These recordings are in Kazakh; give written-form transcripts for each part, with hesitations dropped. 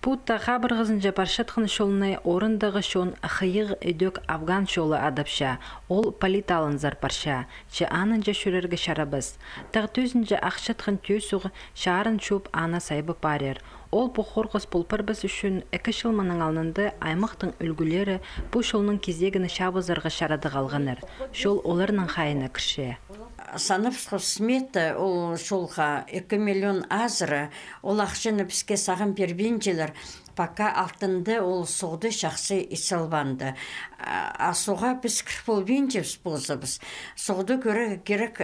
Путта хабырғызынжа паршатқын шолынай орындағы шон қиық өдөк Афган шолы адапша, ол политалын зар парша, че анынжа шүрерге шарабыз. Тағы төзінжа ақшатқын төсуғы шарын шөп ана сайбы парер. Ол бұқорғыз пұлпарбыз үшін 2 шылманың алынды аймақтың үлгілері бұл шолының кезегіні шабызарға шарады қалғаныр. Шол оларының қайына кірше. Саныпсқы смета ол шолға 2 миллион азыры, ол ақшыны бізге сағын бербенжелер, пока алтынды ол соғды шақсы исалбанды. Асуға біз кірпол бенжевс болзабыз. Соғды көрі керек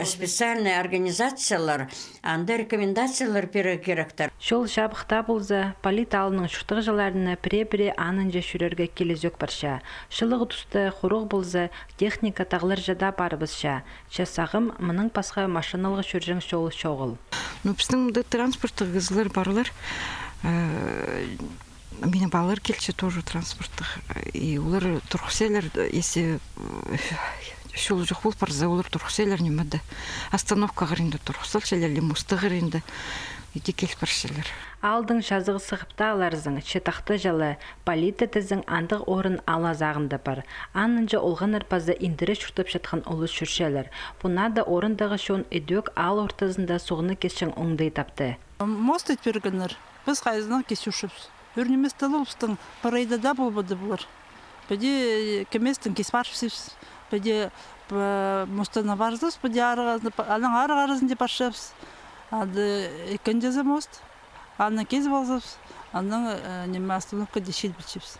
специальный организациялар, анда рекомендациялар бері керектер. Шол жабықта болза, политалының шұқтығы жыларына піре-піре анынжа шүрерге келезек барша. Шылығы тұсты құруқ болза, техника тағылыр жада барыбызша. Шасағым, мұның пасқа машиналығы шүржің шолы шоғыл. Біздің транспорттық ғызылар барлар, менің балалар келші тоже транспорттық. Олар тұрқселер, есі шол жоқ бол парза, олар тұрқселер немеді. Остановка ғырынды тұрқсал шелерлі, мұсты ғырынды. Үйде кел паршелер. Алдың жазығы сығыпта аларызың, шетақты жалы, полита тізің андық орын ала зағында бар. Анынжа олған арпазы индірі шүртіп жатқан олы шүршелер. Бұна да орындағы шон өдөк ал ортазында соғыны кешің оңдай тапты. Мост етпергінір, біз қайызынан кесушіпс. Өрнемес талылыпстың парайда да болбады бұлар. Бәде кеместің кеспаршыпсыз, бәде мостана барзыз, бәде алың ары-ғарызын деп ашыпс. Ады екен жаза мост, аны кез балзапс, анның неме остановка дешет білчепс.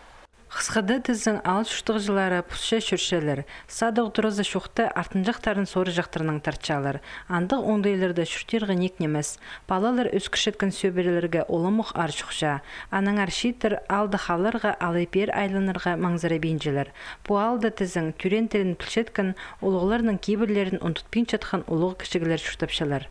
Қысқыды тізің ал шүштіғ жылары пұсша шүршелер, сады ұтырызы шуқты артынжақтарын соры жақтырының тарчалар. Андық оңдайларды шүртергі некнемес. Балалар өскішеткен сөберелерге олымық ар шұқша. Аның аршитір алды қаларға алайпер айланырға маңзары бейінжелер. Бұ алды тізің түрен тілін пілшеткен олығыларының кейбірлерін ұнтытпен жатқан олығы кішігілер шүртапшалар.